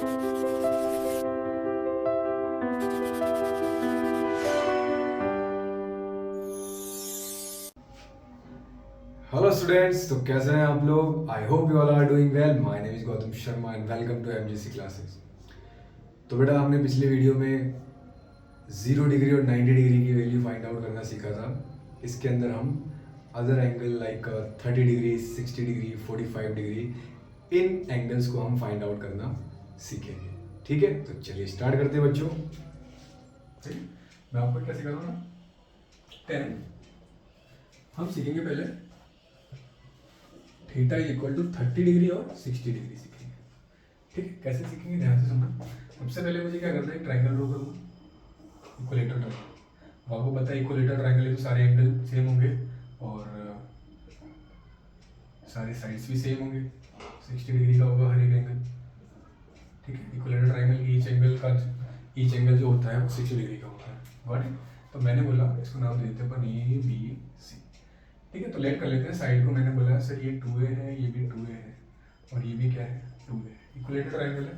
Hello students, तो कैसे हैं आप लोग? I hope you all are doing well. My name is Gautam Sharma and welcome to MGC classes. तो बेटा, हमने पिछले वीडियो में 0 डिग्री और 90 डिग्री की वैल्यू फाइंड आउट करना सीखा था। इसके अंदर हम other angle like 30 degree, 60 degree, 45 degree, इन एंगल्स को हम फाइंड आउट करना सीखेंगे। ठीक है, तो चलिए स्टार्ट करते हैं बच्चों। ठीक, मैं आपको क्या सिखा रहा हूँ ना, 10 हम सीखेंगे पहले थीटा इक्वल टू 30 डिग्री और 60 डिग्री सीखेंगे। ठीक है, कैसे सीखेंगे ध्यान से सुनना। सबसे पहले मुझे क्या करना है, ट्राइंगल ड्रॉ करूँगा, इक्वलेटर ट्राइंगल। आपको पता है इक्वलेटर ट्राइंगल है तो सारे एंगल सेम होंगे और सारे साइड्स भी सेम होंगे। 60 डिग्री का होगा हर एक एंगल। ठीक है, इक्वलेटर ट्राइंगल की ईच एंगल जो होता है वो 60 डिग्री का होता है। Got it? तो मैंने बोला इसको नाम देते हैं अपन ए बी सी। ठीक है, तो लेट कर लेते हैं साइड को। मैंने बोला सर ये 2A है, ये भी 2A है और ये भी क्या है, 2A है। इक्वलेटर ट्राइंगल है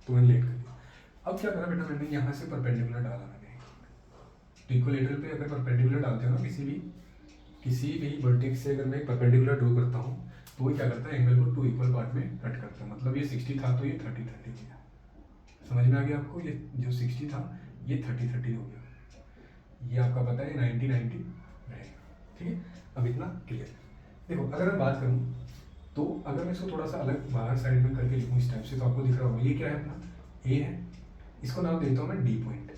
तो मैंने लेट कर दिया। अब क्या करा बेटा, मैंने यहाँ से परपेंडिकुलर डाला। मैंने तो इक्वलेटर पे अगर परपेंडिकुलर डालते हो ना, किसी भी वर्टेक्स से अगर मैं परपेंडिकुलर ड्रॉ करता हूँ तो वो क्या करता है, एंगल को 2 इक्वल पार्ट में कट करता है। मतलब ये 60 था तो ये 30 हो गया। समझ में आ गया आपको? ये जो 60 था ये 30 हो गया। ये आपका पता है 90 रहेगा। ठीक है, अब इतना क्लियर। देखो, अगर मैं बात करूं तो अगर मैं इसको थोड़ा सा अलग बाहर साइड में करके लिखूं इस टाइप से, तो आपको दिख रहा होगा ये क्या है, अपना ए है। इसको नाम देता हूं मैं डी पॉइंट।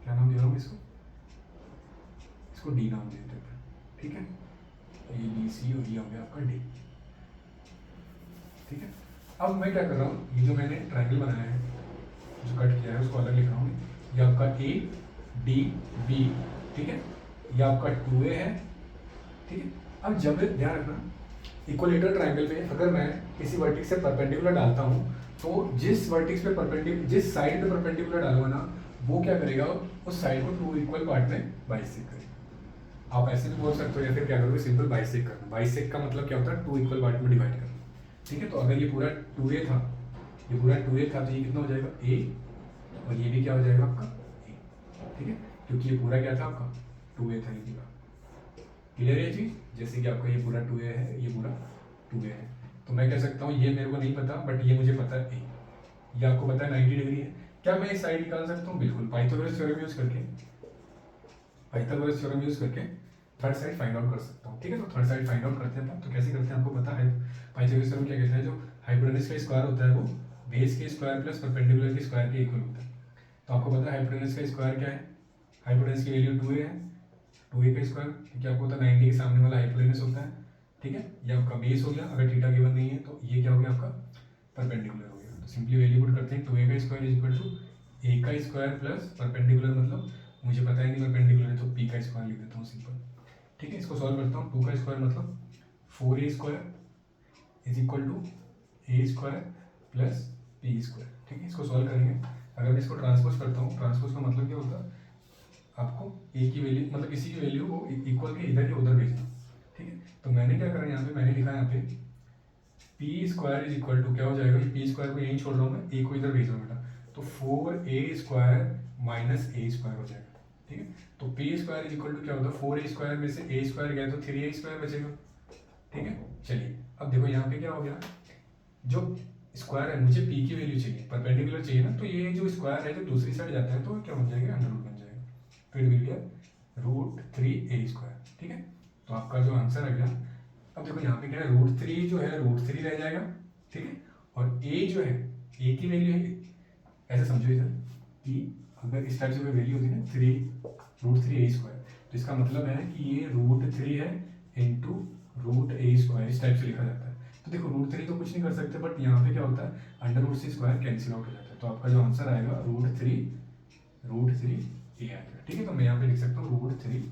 क्या नाम दे रहा हूं इसको डी नाम देते हैं। ठीक है, ए बी सी और ये हो गया आपका डी। ठीक है, अब मैं क्या कर रहा हूँ, ये जो मैंने ट्राइंगल बनाया है, जो कट किया है, उसको अलग लिख रहा हूँ। ये आपका ए डी बी। ठीक है, ये आपका 2A है। ठीक है, अब जब ध्यान रखना, इक्वलेटर ट्राइंगल में अगर मैं किसी वर्टेक्स से परपेंडिकुलर डालता हूँ तो जिस वर्टेक्स पे परपेंडिकुलर, जिस साइड पे परपेंडिकुलर डालूंगा ना, वो क्या करेगा, उस साइड को 2 इक्वल पार्ट में बाइसेक करेगा। आप ऐसे भी बोल सकते हो या फिर क्या करोगे, सिंपल बाइसेक करना। बाइसेक का मतलब क्या होता है, 2 इक्वल पार्ट में डिवाइड करना। ठीक है, तो अगर ये पूरा 2A था, ये पूरा 2A था तो ये कितना हो जाएगा, A, और ये भी क्या हो जाएगा आपका A। ठीक है, क्योंकि ये पूरा क्या था आपका 2A था, ये पूरा। क्लियर है चीज? जैसे कि आपका ये पूरा 2A है, ये पूरा 2A है, तो मैं कह सकता हूँ ये मेरे को नहीं पता बट ये मुझे पता है A। ये आपको पता है 90 डिग्री है। क्या मैं इस साइड निकाल सकता हूँ? बिल्कुल, पाइथागोरस थ्योरम यूज करके थर्ड साइड फाइंड आउट कर सकता हूँ। ठीक है, तो थर्ड साइड फाइंड आउट करते हैं। तो कैसे करते हैं आपको पता है, पाइथागोरस थ्योरम क्या कहता है, जो हाइपोटेनस का स्क्वायर होता है वो बेस के स्क्वायर प्लस परपेंडिकुलर के स्क्वायर के इक्वल होता है। तो आपको पता है हाइपोटेनस का स्क्वायर क्या है, हाइपोटेनस की वैल्यू 2A है, 2A का स्क्वायर, क्योंकि आपको पता है 90 के सामने वाला हाइपोटेनस होता है। ठीक है, ये आपका बेस हो गया। अगर थीटा गिवन नहीं है तो ये क्या हो गया आपका परपेंडिकुलर हो गया। तो सिंपली वैल्यू पुट करते हैं, 2A का square is equal to A का स्क्वायर प्लस परपेंडिकुलर, मतलब मुझे पता ही नहीं परपेंडिकुलर है तो P का स्क्वायर लिख देता हूँ सिंपल। ठीक है, इसको सॉल्व करता हूँ। 2 का स्क्वायर मतलब 4A square is equal to A square plus P square. ठीक है, इसको सॉल्व करेंगे। अगर मैं इसको ट्रांसपोज करता हूँ, ट्रांसपोज का मतलब क्या होता है, आपको ए की वैल्यू मतलब किसी की वैल्यू को इक्वल के इधर या उधर भेजना। ठीक है, तो मैंने क्या करा यहाँ पे, मैंने लिखा यहाँ पे P square is equal to क्या हो जाएगा, पी स्क्वायर को यहीं छोड़ रहा हूँ मैं, ए को इधर भेज रहा हूँ बेटा, तो 4A square minus A square हो जाएगा। ठीक है, तो P square is equal to क्या होता है, 4A स्क्वायर में से A स्क्वायर गया तो 3A स्क्वायर बचेगा। ठीक है, चलिए अब देखो यहाँ पे क्या हो गया, जो स्क्वायर है मुझे पी की वैल्यू चाहिए, परपेंडिकुलर चाहिए ना, तो ये जो स्क्वायर है जो दूसरी साइड जाता है तो क्या बन जाएगा, अंडर रूट बन जाएगा। फिर मिल गया √3A स्क्वायर। ठीक है, तो आपका जो आंसर आ गया, अब देखो यहाँ पे क्या है, √3 जो है √3 रह जाएगा। ठीक है, और A जो है, A की वैल्यू है, ऐसे समझो इधर कि अगर इस टाइप से कोई वैल्यू होती है ना, √3A स्क्वायर, तो इसका मतलब है कि ये √3 है इंटू √A स्क्वायर, इस टाइप से लिखा जाता है। तो देखो √3 तो कुछ नहीं कर सकते, बट यहाँ पे क्या होता है, अंडर रूट से स्क्वायर कैंसिल आउट हो जाता है। तो आपका जो आंसर आएगा √3 A आएगा। ठीक है, तो मैं यहाँ पे लिख सकता हूँ √3।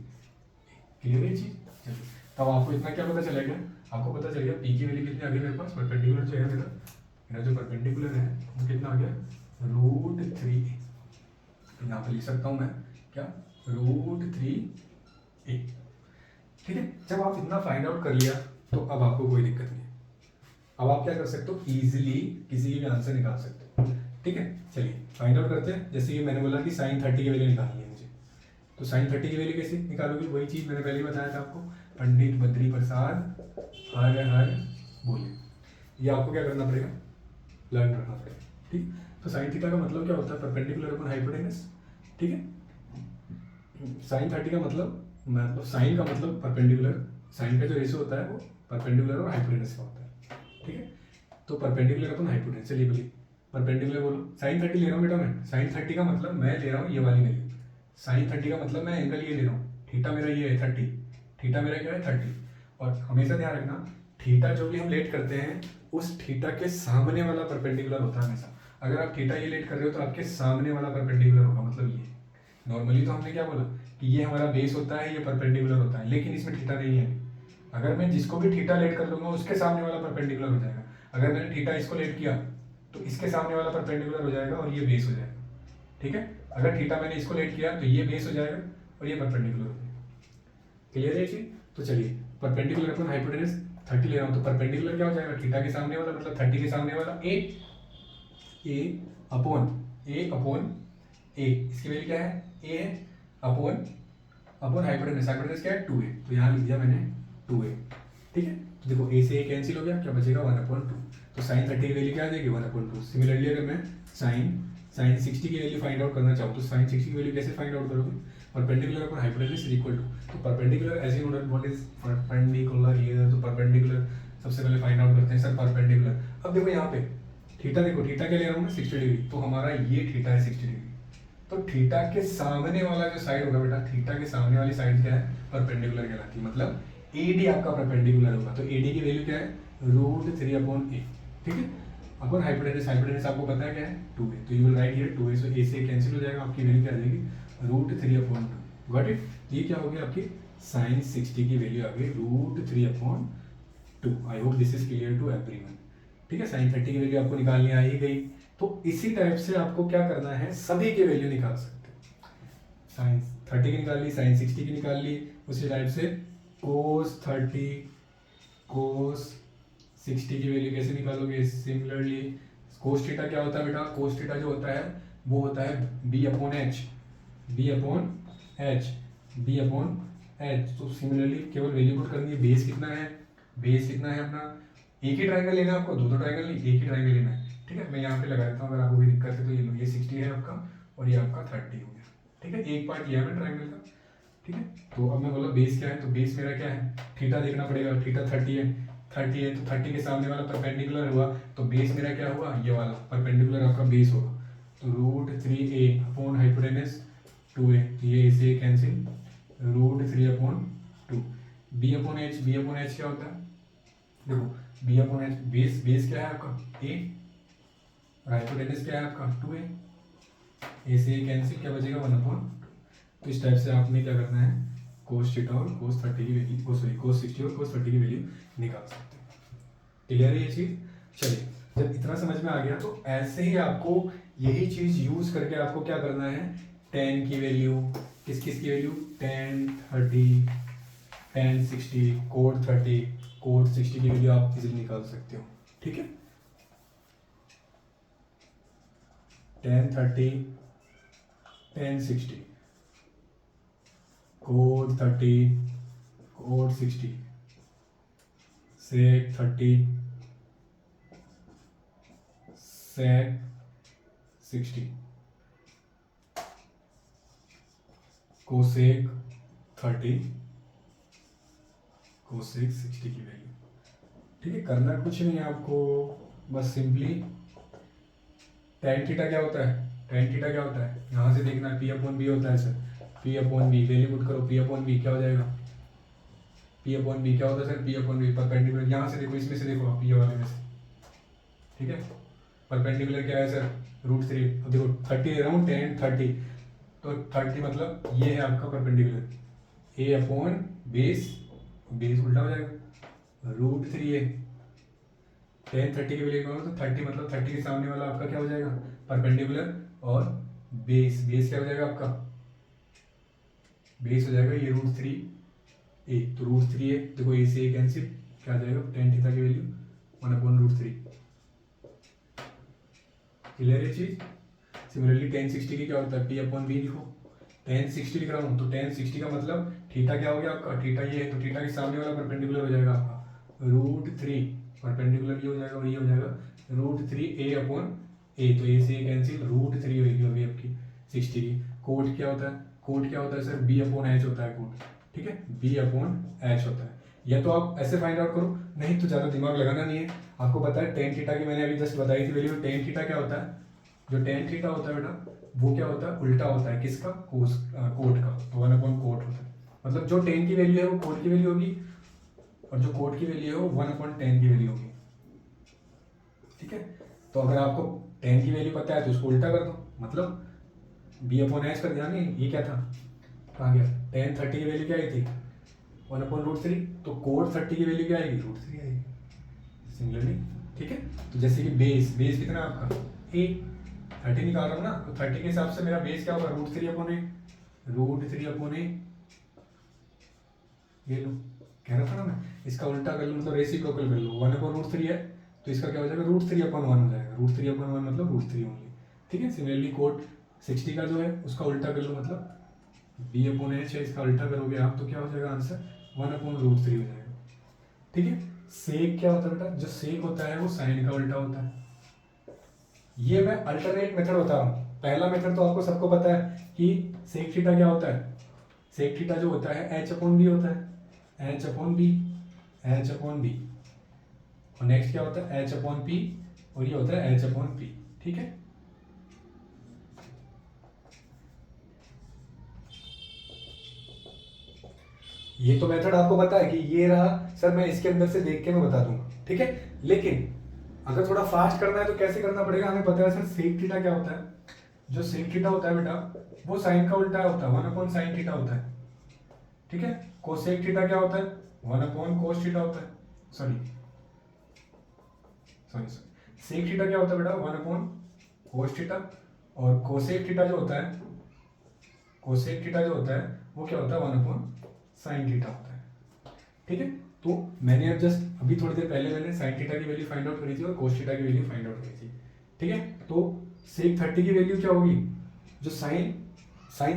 क्लियर है चीज? चलिए, तब आपको इतना क्या पता चलेगा, आपको पता चल गया पी की वैल्यू कितनी आ गई मेरे पास, परपेंडिकुलर जो है मेरा जो परपेंडिकुलर है वो कितना आ गया, √3A। तो यहाँ पे लिख सकता हूँ मैं क्या, √3A। ठीक है, जब आप इतना फाइंड आउट कर लिया तो अब आपको कोई दिक्कत नहीं है। अब आप क्या कर सकते हो, इजीली किसी की भी आंसर निकाल सकते हो। ठीक है, चलिए फाइंड आउट करते हैं। जैसे कि मैंने बोला कि साइन 30 की वैल्यू निकालनी है मुझे, तो साइन 30 की वैल्यू कैसे निकालोगे? वही चीज़ मैंने पहले ही बताया था आपको, पंडित बद्री प्रसाद हर बोले। ये आपको क्या करना पड़ेगा, लर्न रखना पड़ेगा। ठीक, तो साइन थीटा का मतलब क्या होता है? Perpendicular upon hypotenuse. ठीक है, साइन 30 का मतलब साइन का मतलब परपेंडिकुलर, साइन का जो रेशियो होता है वो परपेंडिकुलर और हाइपोटेनस का होता है। ठीक है, तो परपेंडिकुलर अपन हाइपोटेनस। चलिए बोलिए परपेंडिकुलर बोलो। साइन 30 ले रहा हूँ बेटा मैं, साइन 30 का मतलब मैं ले रहा हूँ ये वाली वैल्यू, साइन 30 का मतलब मैं एंगल ये ले रहा हूँ, थीटा मेरा ये है 30, थीटा मेरा क्या है 30। और हमेशा ध्यान रखना, थीटा जो भी हम लेट करते हैं उस थीटा के सामने वाला परपेंडिकुलर होता है हमेशा। अगर आप थीटा ये लेट कर रहे हो तो आपके सामने वाला परपेंडिकुलर होगा, मतलब ये। नॉर्मली तो हमने क्या बोला कि ये हमारा बेस होता है, ये परपेंडिकुलर होता है, लेकिन इसमें थीटा नहीं है। अगर मैं जिसको भी थीटा लेट कर लूंगा उसके सामने वाला परपेंडिकुलर हो जाएगा। अगर मैंने थीटा इसको लेट किया तो इसके सामने वाला परपेंडिकुलर हो जाएगा और ये बेस हो जाएगा। ठीक है, अगर थीटा मैंने इसको लेट किया तो ये बेस हो जाएगा और ये परपेंडिकुलर हो जाएगा। क्लियर है चीज? तो चलिए परपेंडिकुलर अपन हाइपोटेनस 30 ले रहा हूँ, तो परपेंडिकुलर क्या हो जाएगा? थीटा के सामने वाला मतलब 30 के सामने वाला ए अपॉन ए, इसकी वैल्यू क्या है? ए है, अपॉन हाइपोटेनस, हाइपोटेनस क्या है? 2a, तो यहाँ लिख दिया मैंने 2a। ठीक है, तो देखो a से a कैंसिल हो गया, क्या बचेगा? 1/2। तो साइन 30 की वैल्यू क्या आ जाएगी? 1/2। सिमिलरली अगर मैं साइन 60 की वैल्यू फाइंड आउट करना चाहूँ तो साइन 60 की वैल्यू कैसे फाइंड आउट करोगे? Perpendicular upon hypotenuse is equal to, तो perpendicular as you know what is perpendicular here, तो परपेंडिकुलर सबसे पहले फाइंड आउट करते हैं सर परपेंडिकुलर। अब देखो यहाँ पे थीटा, देखो थीटा क्या ले रहा हूँ मैं? 60 डिग्री, तो हमारा ये थीटा है 60 डिग्री। तो थीटा के सामने वाला जो साइड होगा बेटा, थीटा के सामने वाली साइड क्या है? परपेंडिकुलर कहलाती है, मतलब AD आपका परपेंडिकुलर होगा। तो AD की वैल्यू क्या है? √3/a। ठीक है, अपन हाइपोटेनस, हाइपोटेनस आपको पता है क्या है? 2a, तो you will write here 2a, so a से कैंसिल हो जाएगा, आपकी वैल्यू क्या आ जाएगी? √3/2। Got it? ये क्या हो गया? आपकी साइन 60 की वैल्यू आ गई √3/2। I hope this is clear to everyone. ठीक है, साइन 30 की वैल्यू आपको निकालनी आ ही गई। तो इसी टाइप से आपको क्या करना है? सभी की वैल्यू निकाल सकते हो। साइन 30 की निकाल ली, साइन 60 की निकाल ली, उसी टाइप से कोस 30 कोस 60 की वैल्यू कैसे निकालोगे? सिमिलरली कोस थीटा क्या होता है बेटा? कोस थीटा जो होता है वो होता है b/h, b/h। तो सिमिलरली केवल वैल्यू पुट करनी है। बेस कितना है? बेस कितना है अपना? एक ही ट्राइंगल लेना है आपको, दो ट्राइंगल नहीं, एक ही ट्राइंगल लेना है। ठीक है, मैं यहाँ पे लगा देता हूँ, अगर आपको कोई दिक्कत है तो ये लो, ये 60 है आपका और ये आपका 30 हो गया। ठीक है, एक पार्ट ये है मैं ट्राइंगल का। ठीक है, तो अब मैं बोला बेस क्या है, तो बेस मेरा क्या है? थीटा देखना पड़ेगा, थीटा 30 है, 30 है, तो 30 के सामने वाला परपेंडिकुलर हुआ, तो बेस मेरा क्या हुआ? ये वाला परपेंडिकुलर आपका बेस होगा। तो √3a अपॉन हाइपोटेनस 2a, ये इसे कैंसिल, √3/2। b/h क्या होता है? देखो b/h, बेस क्या है आपका? a, और हाइपोटेनस क्या है आपका? 2a। a से a कैंसिल, क्या बचेगा? 1/2। तो इस टाइप से आपने क्या करना है? कोस थीटा और कोस 30 की वैल्यू, सॉरी कोस 60 और कोस 30 की वैल्यू निकाल सकते हैं। क्लियर है ये चीज? चलिए, जब इतना समझ में आ गया तो ऐसे ही आपको यही चीज यूज करके आपको क्या करना है? tan की वैल्यू, किस की value? tan 30, tan 60, cot 30, cot 60 की वैल्यू आप इजीली निकाल सकते हो। ठीक है, tan 30, tan 60, cot 30, cot 60, sec 30, sec 60, cosec 30, cosec 60 की वैल्यू। ठीक है, करना कुछ नहीं है आपको, बस सिंपली tan थीटा क्या होता है? tan थीटा क्या होता है? यहाँ से देखना है p/b होता है सर, p/b वैल्यू पुट करो, p/b क्या हो जाएगा? p/b क्या होता है सर? p/b परपेंडिकुलर, यहाँ से देखो, इसमें से देखो आप, ये वाले में से। ठीक है, परपेंडिकुलर क्या है सर? √3। अब देखो 30 ले रहा हूँ, tan 30, तो 30 मतलब ये है आपका परपेंडिकुलर, a/बेस, बेस उल्टा हो जाएगा, √3a। tan 30 की वैल्यू करो तो 30 मतलब 30 के सामने वाला आपका क्या हो जाएगा? परपेंडिकुलर, और बेस क्या हो जाएगा आपका? बेस हो जाएगा ये √3a, तो √3a, देखो a से a कैंसिल, क्या आ जाएगा? tan थीटा की वैल्यू 1/√3। क्लियर है चीज। सिमिलरली tan 60 की क्या होता है, p/b लिखो। tan 60 लिख रहा हूँ तो tan 60 का मतलब थीटा क्या हो गया आपका, थीटा ये है तो थीटा के सामने वाला परपेंडिकुलर हो जाएगा आपका √3, परपेंडिकुलर ये हो जाएगा और ये हो जाएगा √3a/a, तो a से a कैंसिल, √3 होगी अभी आपकी 60 की। कोट क्या होता है, कोट क्या होता है सर, b/h होता है कोट, ठीक है, b/h होता है। या तो आप ऐसे फाइंड आउट करो, नहीं तो ज़्यादा दिमाग लगाना नहीं है। आपको पता है tan थीटा की मैंने अभी जस्ट बताई थी वैल्यू। tan थीटा क्या होता है, जो tan थीटा होता है बेटा वो क्या होता है, उल्टा होता है किसका, कोट का, तो 1/कोट होता है। मतलब जो tan की वैल्यू है वो कोट की वैल्यू होगी और जो कोट की वैल्यू है वो 1/tan की वैल्यू होगी, ठीक है। तो अगर आपको tan की वैल्यू पता है तो उसको उल्टा कर दो, मतलब b/h कर दिया। नहीं ये क्या था, कहाँ गया, tan 30 की वैल्यू क्या आई थी 1/√3, तो कोट 30 की वैल्यू क्या आएगी, √3 आएगी। सिमिलरली ठीक है, तो जैसे कि बेस कितना है आपका a, 30 निकाल रहा हूँ ना, तो 30 के हिसाब से मेरा बेस क्या होगा, √3/a, √3/a, ये लो, कह रहा था ना मैं, इसका उल्टा कर लो मतलब रेसिप्रोकल कर लो, 1/√3 है तो इसका क्या हो जाएगा, √3/1 हो जाएगा, √3/1 मतलब √3 ओनली, ठीक है। सिमिलरली कोट 60 का जो है उसका उल्टा कर लो, मतलब b/h है, इसका उल्टा करोगे आप तो क्या हो जाएगा आंसर 1/√3 हो जाएगा, ठीक है। सेक क्या होता है बेटा, जो सेक होता है वो साइन का उल्टा होता है। ये मैं अल्टरनेट मेथड बता रहा हूँ। पहला मेथड तो आपको सबको पता है कि सेक थीटा क्या होता है, सेक थीटा जो होता है h/b होता है, h/b, और नेक्स्ट क्या होता है h/p, और ये होता है h/p, ठीक है। ये तो मेथड आपको पता है कि ये रहा सर, मैं इसके अंदर से देख के मैं बता दूंगा, ठीक है। लेकिन अगर थोड़ा फास्ट करना है तो कैसे करना पड़ेगा, हमें पता है सर सेक थीटा क्या होता है। जो सेक थीटा होता है बेटा वो साइन का उल्टा होता है, 1/sin थीटा होता है, ठीक है। कोसेक थीटा क्या होता है, 1/cos थीटा होता है, सॉरी सेक थीटा क्या होता है बेटा 1/cos थीटा, और कोसेक थीटा जो होता है, कोसेक थीटा जो होता है वो क्या होता है 1/sin थीटा होता है, ठीक है। तो मैंने अब जस्ट अभी थोड़ी देर पहले मैंने sin थीटा की वैल्यू फाइंड आउट करी थी और cos थीटा की वैल्यू फाइंड आउट करी थी, ठीक है। तो sec 30 की वैल्यू क्या होगी, जो sin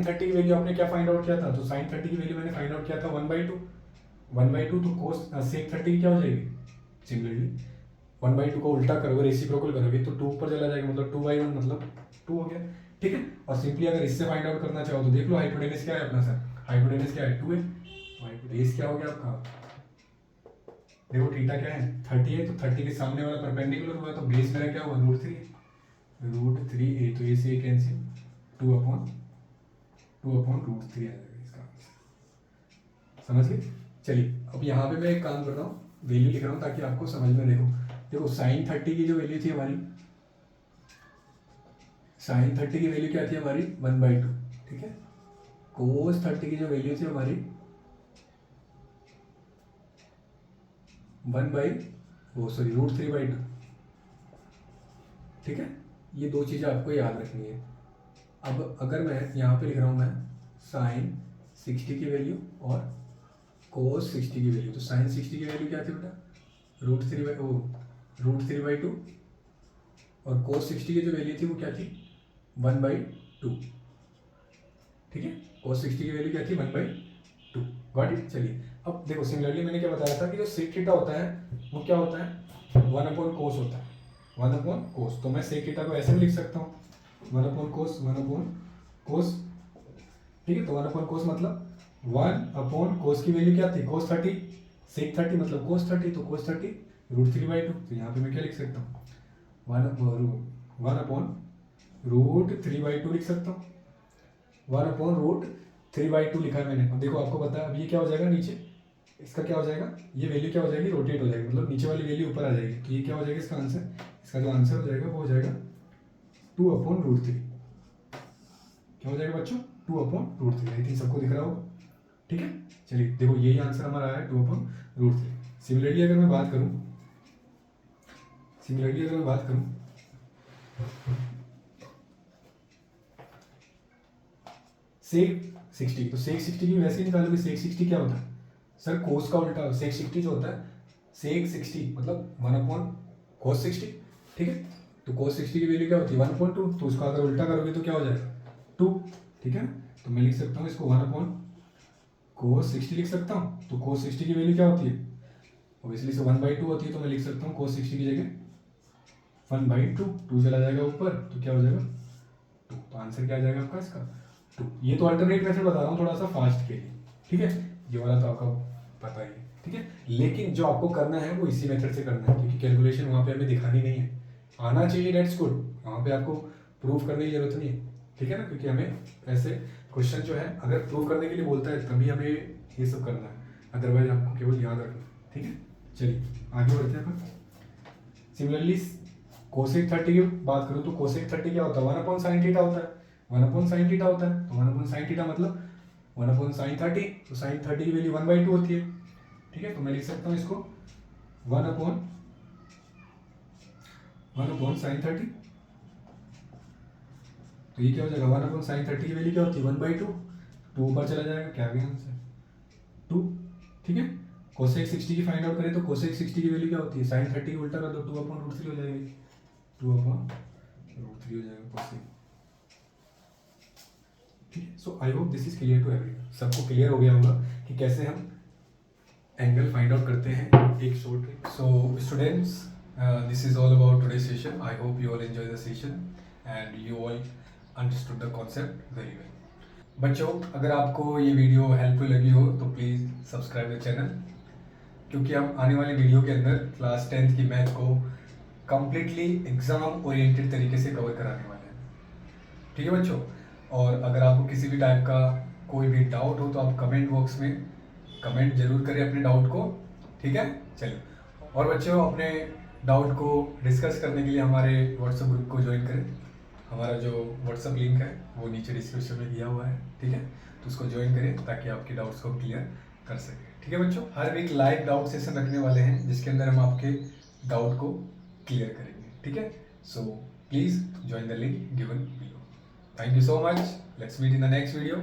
30 की वैल्यू आपने क्या फाइंड आउट किया था, तो sin 30 की वैल्यू मैंने फाइंड आउट किया था 1/2, तो cos sec 30 की क्या हो जाएगी, सिमिलरली 1/2 को उल्टा करोगे, रेसिप्रोकल करोगे तो 2 ऊपर चला जाएगा, मतलब 2/1 मतलब 2 हो गया, ठीक है। और सिंपली अगर इससे फाइंड आउट करना चाहो तो देख लो हाइपोटेनस क्या है अपना सर, हाइपोटेनस क्या है 2 है, तो हाइपोटेनस क्या हो गया आपका, देखो थीटा क्या है 30 है, तो 30 के सामने वाला परपेंडिकुलर हुआ तो बेस मेरा क्या हुआ √3, √3a, तो ये से कैंसिल 2/√3 आ जाएगा इसका आंसर, समझ गए। चलिए अब यहाँ पे मैं एक काम कर रहा हूँ, वैल्यू लिख रहा हूँ ताकि आपको समझ में देखो sin 30 की जो वैल्यू थी हमारी, sin 30 की वैल्यू क्या थी हमारी 1/2, ठीक है। cos 30 की जो वैल्यू थी हमारी √3/2, ठीक है। ये दो चीज़ें आपको याद रखनी है। अब अगर मैं यहाँ पे लिख रहा हूँ मैं sin 60 की वैल्यू और cos 60 की वैल्यू, तो sin 60 की वैल्यू क्या थी बेटा √3/2, और cos 60 की जो वैल्यू थी वो क्या थी 1/2, ठीक है। cos 60 की वैल्यू क्या थी 1/2, गॉट इट। चलिए अब देखो सिमिलरली मैंने क्या बताया था कि जो sec थीटा होता है वो क्या होता है 1/cos होता है, 1/cos, तो मैं sec थीटा को ऐसे भी लिख सकता हूँ 1/cos, ठीक है। तो 1/cos मतलब 1/cos की वैल्यू क्या थी cos 30, sec 30 मतलब cos 30, तो cos 30 √3/2, तो यहाँ पे मैं क्या लिख सकता हूँ 1/√3/2 लिख सकता हूँ, 1/√3/2 लिखा है मैंने। अब देखो आपको पता है अब ये क्या हो जाएगा नीचे, इसका क्या हो जाएगा, ये वैल्यू क्या हो जाएगी रोटेट हो जाएगी, मतलब नीचे वाली वैल्यू ऊपर आ जाएगी, तो ये क्या हो जाएगा इसका आंसर, इसका जो आंसर हो जाएगा वो हो जाएगा 2/√3, क्या हो जाएगा बच्चों 2/√3, आई थिंक सबको दिख रहा होगा, ठीक है। चलिए देखो यही आंसर हमारा आया है 2/√3। सिमिलरली अगर मैं बात करूं sec 60, तो sec 60 की वैसे ही निकालोगे, sec 60 क्या होता है सर cos का उल्टा, sec 60 जो होता है sec 60 मतलब 1/cos 60, ठीक है। तो cos 60 की वैल्यू क्या होती है 1/2, तो उसका अगर उल्टा करोगे तो क्या हो जाएगा 2, ठीक है ना। तो मैं लिख सकता हूँ इसको 1/cos 60 लिख सकता हूँ। तो cos 60 की वैल्यू क्या होती है, ऑब्वियसली से 1/2 होती है, तो मैं लिख सकता हूँ cos 60 की जगह 1/2, 2 चला जाएगा ऊपर तो क्या हो जाएगा 2। तो आंसर क्या आ जाएगा आपका इसका 2। ये तो अल्टरनेट मेथड बता रहा हूँ थोड़ा सा फास्ट के लिए, ठीक है। ये वाला तो आपका पता ही है, ठीक है। लेकिन जो आपको करना है वो इसी मेथड से करना है, क्योंकि कैलकुलेशन वहाँ पे हमें दिखानी नहीं है। आना चाहिए, डेट्स गुड, वहाँ पे आपको प्रूफ करने की जरूरत नहीं है, ठीक है ना। क्योंकि हमें ऐसे क्वेश्चन जो है अगर प्रूव करने के लिए बोलता है तभी हमें ये सब करना है, अदरवाइज आपको केवल याद रखना, ठीक है। चलिए आगे बढ़ते हैं अपन। सिमिलरली कोसेक 30 की बात करूँ तो कोसेक 30 क्या होता है 1/sin थीटा होता है, 1/sin थीटा होता है। तो 1/sin थीटा मतलब 1/sin 30, तो sin 30 की वैल्यू 1/2 होती है, ठीक है। तो मैं लिख सकता हूँ इसको 1/sin 30। तो ये क्या हो जाएगा 1/sin 30 की वैल्यू क्या होती है 1/2, 2 ऊपर चला जाएगा, क्या भी आंसर 2, ठीक है। कोसेक 60 की फाइंड आउट करें तो कोसेक 60 की वैल्यू क्या होती है sin 30 की उल्टा कर दो 2/√3 हो जाएगी, 2/√3 हो जाएगा कोसेक, ठीक है। So I hope this is clear to everyone, सबको क्लियर हो गया होगा कि कैसे हम एंगल फाइंड आउट करते हैं एक short trick. So students, this is all about today session. I hope you all enjoy the session and you all understood the concept very well. बच्चों, अगर आपको ये वीडियो हेल्पफुल लगी हो तो प्लीज़ सब्सक्राइब द चैनल, क्योंकि हम आने वाले वीडियो के अंदर क्लास 10th की मैथ को कम्प्लीटली एग्ज़ाम ओरिएंटेड तरीके से कवर कराने वाले हैं, ठीक है बच्चों। और अगर आपको किसी भी टाइप का कोई भी डाउट हो तो आप कमेंट बॉक्स में कमेंट जरूर करें अपने डाउट को, ठीक है। चलिए, और बच्चों अपने डाउट को डिस्कस करने के लिए हमारे व्हाट्सएप ग्रुप को ज्वाइन करें। हमारा जो व्हाट्सएप लिंक है वो नीचे डिस्क्रिप्शन में दिया हुआ है, ठीक है। तो उसको ज्वाइन करें ताकि आपके डाउट्स को क्लियर कर सकें, ठीक है बच्चों। हर वीक लाइव डाउट सेशन रखने वाले हैं जिसके अंदर हम आपके डाउट को क्लियर करेंगे, ठीक है। So please join the link given below. Thank you so much. Let's meet in the next video.